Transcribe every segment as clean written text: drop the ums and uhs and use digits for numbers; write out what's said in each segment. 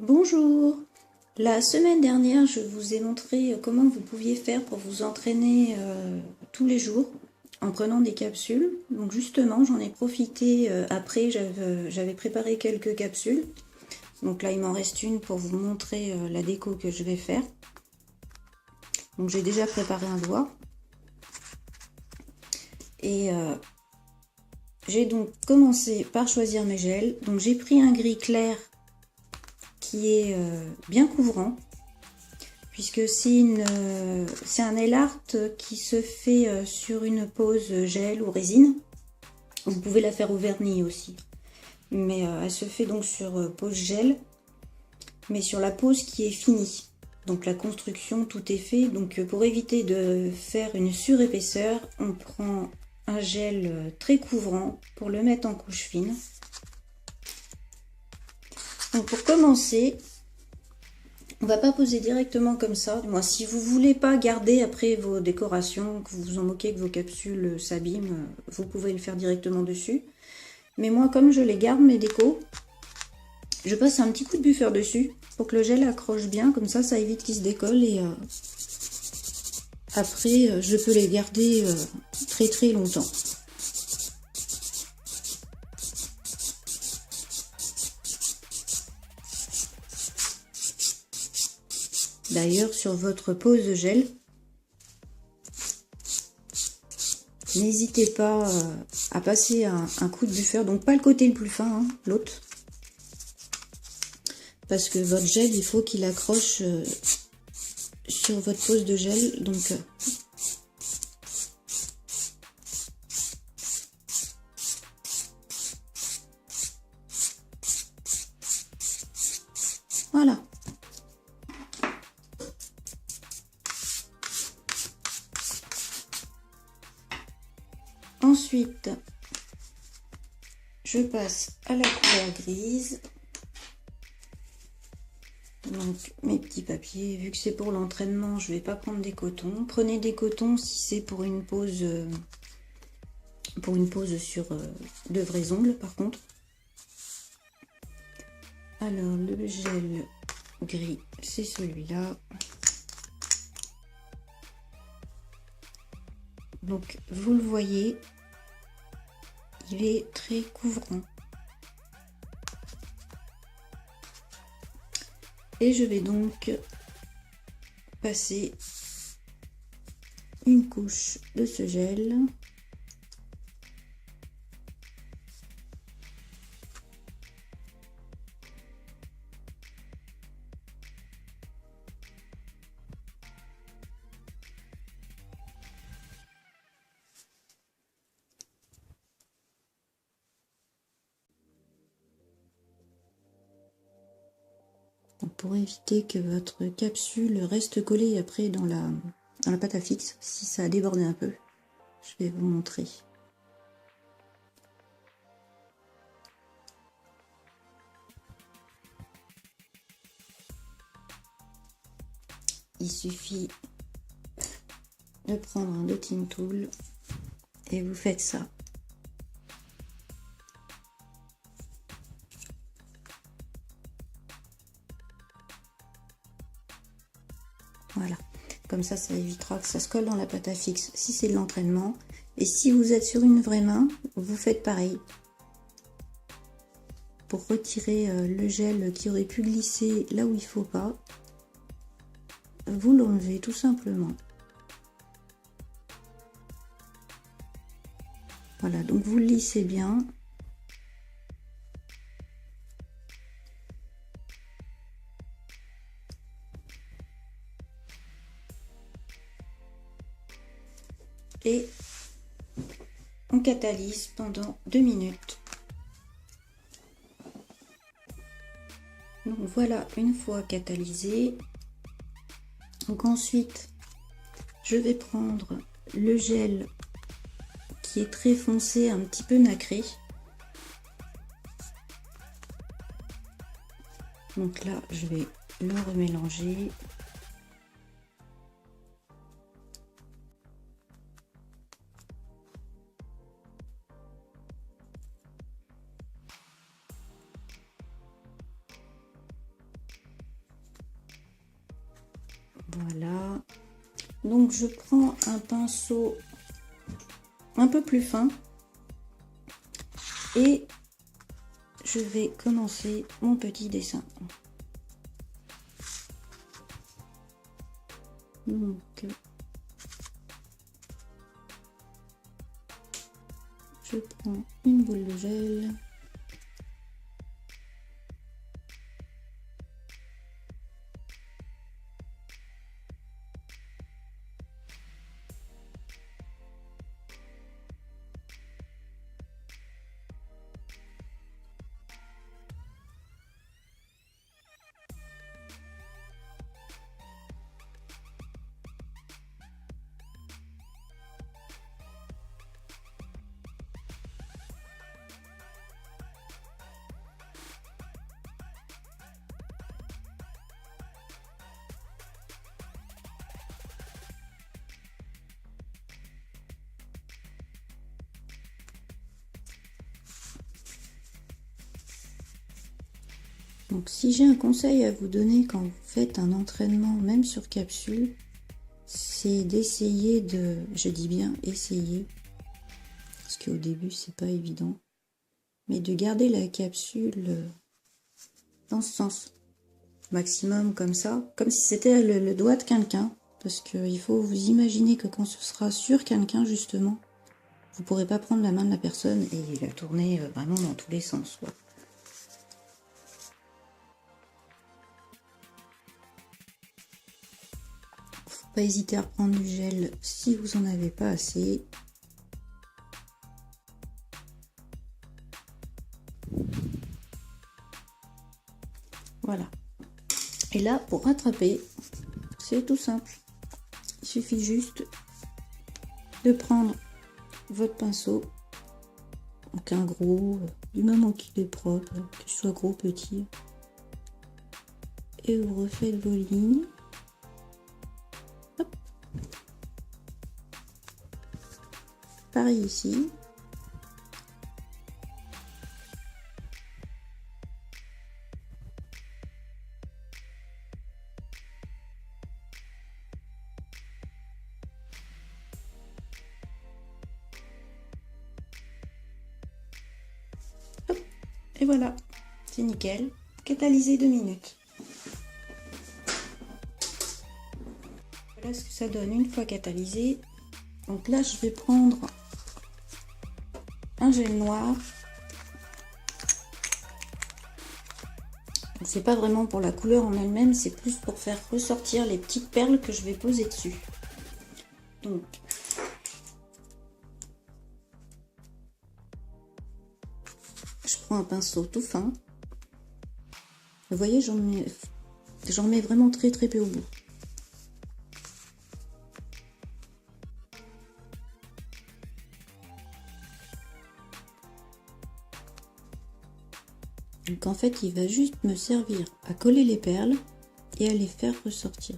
Bonjour. La semaine dernière, je vous ai montré comment vous pouviez faire pour vous entraîner tous les jours en prenant des capsules. Donc justement, j'en ai profité après, j'avais préparé quelques capsules. Donc là, il m'en reste une pour vous montrer la déco que je vais faire. Donc j'ai déjà préparé un doigt. Et j'ai donc commencé par choisir mes gels. Donc j'ai pris un gris clair qui est bien couvrant, puisque c'est un nail art qui se fait sur une pose gel ou résine. Vous pouvez la faire au vernis aussi, mais elle se fait donc sur pose gel, mais sur la pose qui est finie. Donc la construction, tout est fait. Donc pour éviter de faire une surépaisseur, on prend un gel très couvrant pour le mettre en couche fine. Donc pour commencer, on va pas poser directement comme ça. Moi, si vous voulez pas garder après vos décorations, que vous vous en moquez, que vos capsules s'abîment, vous pouvez le faire directement dessus. Mais moi, comme je les garde, mes décos, je passe un petit coup de buffer dessus pour que le gel accroche bien. Comme ça évite qu'il se décolle. Et après, je peux les garder très très longtemps. D'ailleurs, sur votre pose de gel, n'hésitez pas à passer un coup de buffer, donc pas le côté le plus fin, hein, l'autre. Parce que votre gel, il faut qu'il accroche sur votre pose de gel. Donc voilà. Ensuite, je passe à la couleur grise. Donc mes petits papiers, vu que c'est pour l'entraînement, je vais pas prendre des cotons. Prenez des cotons si c'est pour une pose sur de vrais ongles par contre. Alors le gel gris, c'est celui-là. Donc vous le voyez, il est très couvrant. Et je vais donc passer une couche de ce gel. Pour éviter que votre capsule reste collée après dans la pâte à fixe, si ça a débordé un peu, je vais vous montrer. Il suffit de prendre un dotting tool et vous faites ça. Voilà, comme ça évitera que ça se colle dans la pâte à fixe si c'est de l'entraînement. Et si vous êtes sur une vraie main, vous faites pareil. Pour retirer le gel qui aurait pu glisser là où il ne faut pas, vous l'enlevez tout simplement. Voilà, donc vous le lissez bien. Et on catalyse pendant 2 minutes. Donc voilà, une fois catalysé. Donc ensuite, je vais prendre le gel qui est très foncé, un petit peu nacré. Donc là, je vais le remélanger. Voilà. Donc je prends un pinceau un peu plus fin et je vais commencer mon petit dessin. Donc je prends une boule de gel. Donc si j'ai un conseil à vous donner quand vous faites un entraînement, même sur capsule, c'est d'essayer de, je dis bien essayer, parce qu'au début c'est pas évident, mais de garder la capsule dans ce sens, maximum comme ça, comme si c'était le doigt de quelqu'un, parce qu'il faut vous imaginer que quand ce sera sur quelqu'un justement, vous pourrez pas prendre la main de la personne et la tourner vraiment dans tous les sens, quoi. Pas hésiter à prendre du gel si vous en avez pas assez. Voilà. Et là, pour rattraper, c'est tout simple. Il suffit juste de prendre votre pinceau, donc un gros, du moment qu'il est propre, qu'il soit gros, petit, et vous refaites vos lignes. Hop. Pareil ici. Hop. Et voilà, c'est nickel. Catalysé 2 minutes. Voilà ce que ça donne une fois catalysé. Donc là, je vais prendre un gel noir. C'est pas vraiment pour la couleur en elle-même, c'est plus pour faire ressortir les petites perles que je vais poser dessus. Donc, je prends un pinceau tout fin. Vous voyez, j'en mets vraiment très peu au bout. Donc en fait, il va juste me servir à coller les perles et à les faire ressortir.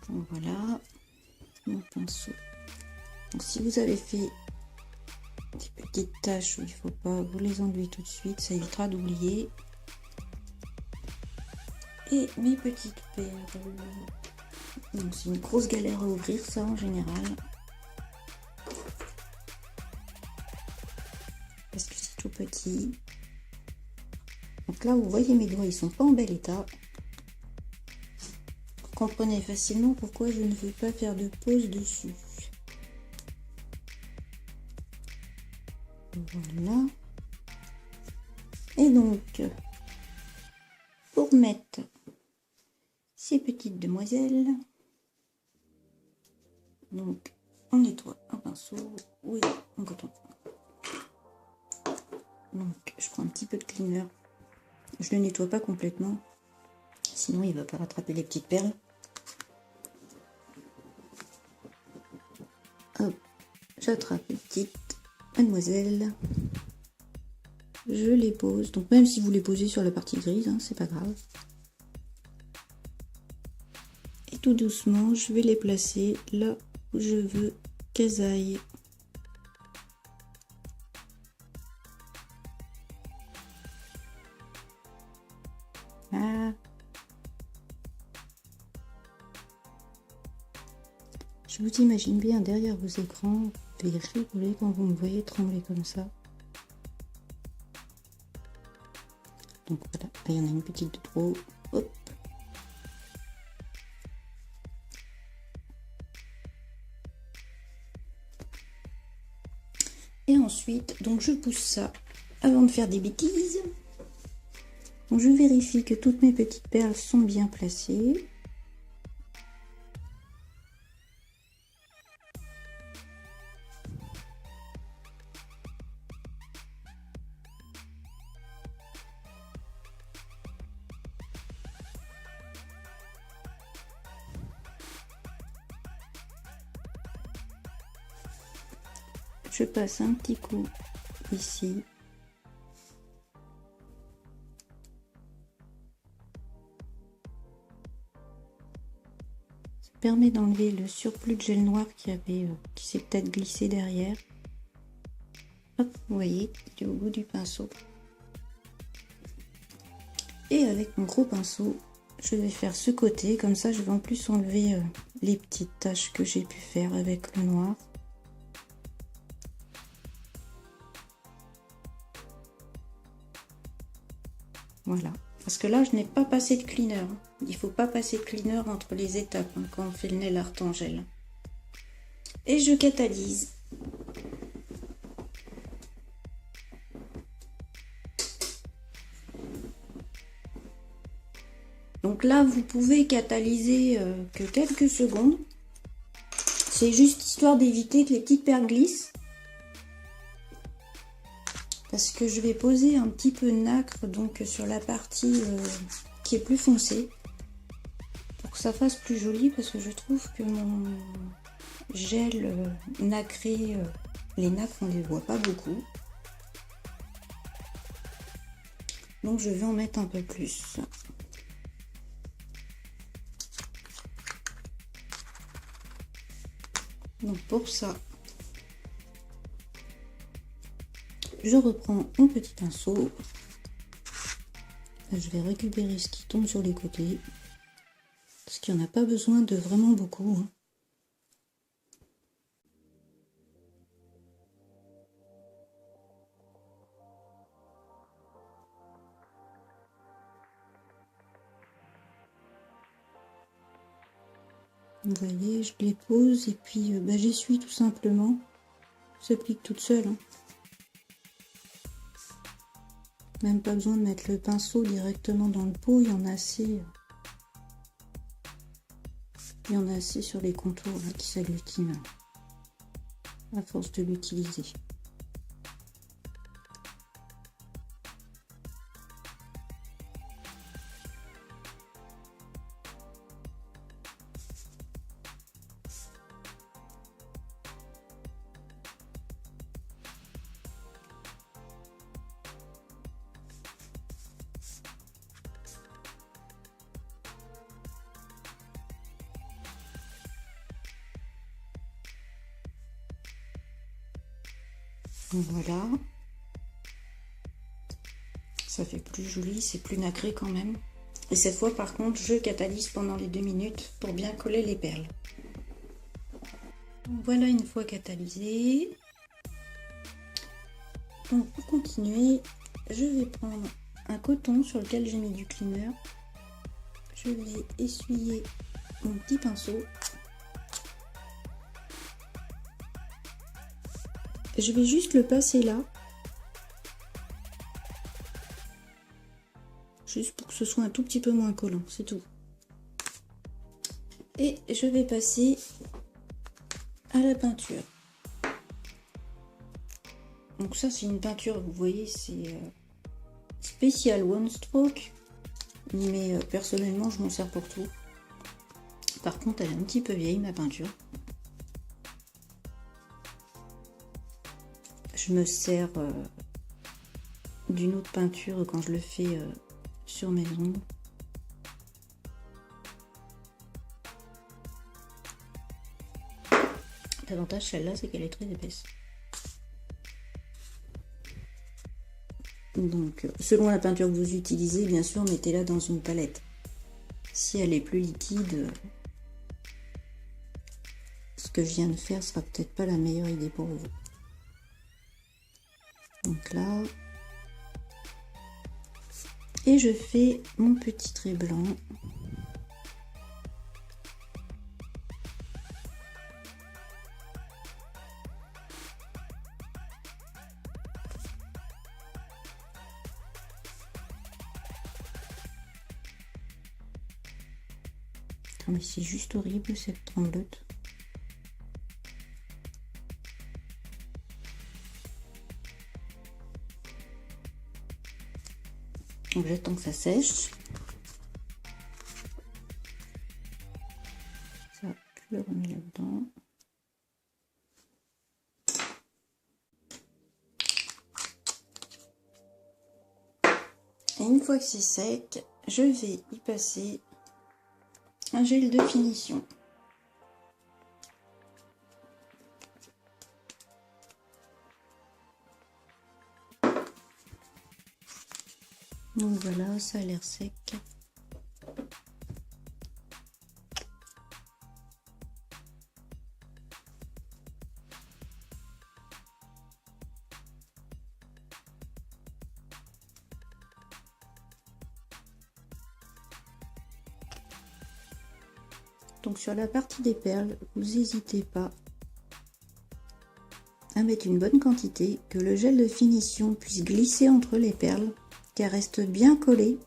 Donc voilà mon pinceau. Donc si vous avez fait des petites taches où il ne faut pas vous les enlever tout de suite, ça évitera d'oublier. Et mes petites perles. Donc c'est une grosse galère à ouvrir ça en général. Parce que c'est tout petit. Donc là vous voyez mes doigts, ils sont pas en bel état. Vous comprenez facilement pourquoi je ne veux pas faire de pause dessus. Voilà. Et donc, pour mettre ces petites demoiselles, donc on nettoie un pinceau, oui, un coton. Donc je prends un petit peu de cleaner. Je le nettoie pas complètement, sinon il va pas rattraper les petites perles. j'attrape une petite mademoiselle. Je les pose. Donc même si vous les posez sur la partie grise, hein, c'est pas grave. Et tout doucement, je vais les placer là où je veux qu'elles aillent. Ah. Je vous imagine bien derrière vos écrans, vous devez rigoler quand vous me voyez trembler comme ça. Donc voilà, là, il y en a une petite de trop. Hop. Et ensuite, donc je pousse ça avant de faire des bêtises. Donc je vérifie que toutes mes petites perles sont bien placées. Je passe un petit coup ici. Ça permet d'enlever le surplus de gel noir qui s'est peut-être glissé derrière. Hop, vous voyez, il est au bout du pinceau. Et avec mon gros pinceau, je vais faire ce côté. Comme ça, je vais en plus enlever les petites taches que j'ai pu faire avec le noir. Voilà, parce que là je n'ai pas passé de cleaner. Il ne faut pas passer de cleaner entre les étapes hein, quand on fait le nail art en gel. Et je catalyse. Donc là vous pouvez catalyser que quelques secondes. C'est juste histoire d'éviter que les petites perles glissent. Parce que je vais poser un petit peu de nacre donc sur la partie qui est plus foncée pour que ça fasse plus joli, parce que je trouve que mon gel nacré, les nacres on les voit pas beaucoup, donc je vais en mettre un peu plus. Donc pour ça, je reprends mon petit pinceau. Là, je vais récupérer ce qui tombe sur les côtés, parce qu'il n'y en a pas besoin de vraiment beaucoup. Hein. Vous voyez, je les pose et puis j'essuie tout simplement. Ça s'applique toute seule. Hein. Même pas besoin de mettre le pinceau directement dans le pot, il y en a assez. Il y en a assez sur les contours là, qui s'agglutinent à force de l'utiliser. Voilà, ça fait plus joli, c'est plus nacré quand même. Et cette fois par contre je catalyse pendant les 2 minutes pour bien coller les perles. Voilà, une fois catalysé. Donc pour continuer, je vais prendre un coton sur lequel j'ai mis du cleaner. Je vais essuyer mon petit pinceau. Je vais juste le passer là, juste pour que ce soit un tout petit peu moins collant, c'est tout. Et je vais passer à la peinture. Donc ça c'est une peinture, vous voyez, c'est spécial One Stroke, mais personnellement je m'en sers pour tout. Par contre elle est un petit peu vieille ma peinture. je me sers d'une autre peinture quand je le fais sur mes ongles. L'avantage celle-là, c'est qu'elle est très épaisse. Donc, selon la peinture que vous utilisez, bien sûr, mettez-la dans une palette. Si elle est plus liquide, ce que je viens de faire sera peut-être pas la meilleure idée pour vous. Donc là, et je fais mon petit trait blanc. Oh, mais c'est juste horrible cette tremblote. Donc j'attends que ça sèche. Ça, je le remets là-dedans. Et une fois que c'est sec, je vais y passer un gel de finition. Donc voilà, ça a l'air sec. Donc sur la partie des perles, vous n'hésitez pas à mettre une bonne quantité, que le gel de finition puisse glisser entre les perles, qu'elles restent bien collées.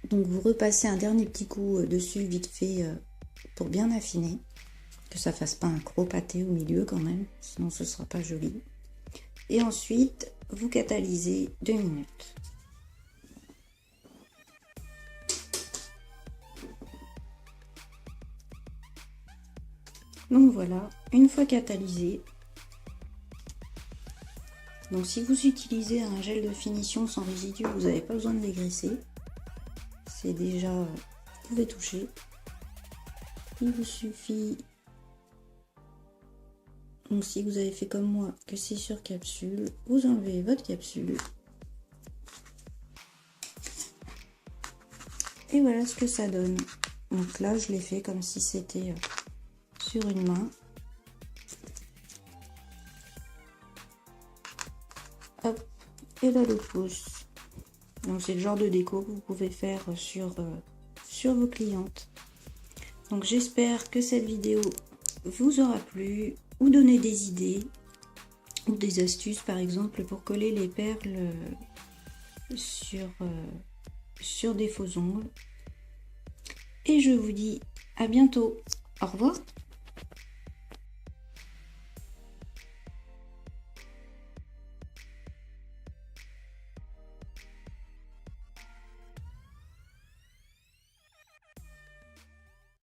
Donc vous repassez un dernier petit coup dessus vite fait pour bien affiner, que ça fasse pas un gros pâté au milieu quand même, sinon ce sera pas joli. Et ensuite vous catalysez 2 minutes. Donc voilà, une fois catalysé, donc si vous utilisez un gel de finition sans résidus, vous n'avez pas besoin de dégraisser. C'est déjà, vous pouvez toucher. Il vous suffit, donc si vous avez fait comme moi, que c'est sur capsule, vous enlevez votre capsule. Et voilà ce que ça donne. Donc là, je l'ai fait comme si c'était sur une main. Hop, et là le pouce. Donc c'est le genre de déco que vous pouvez faire sur vos clientes. Donc j'espère que cette vidéo vous aura plu, ou donné des idées, ou des astuces par exemple pour coller les perles sur des faux ongles. Et je vous dis à bientôt. Au revoir.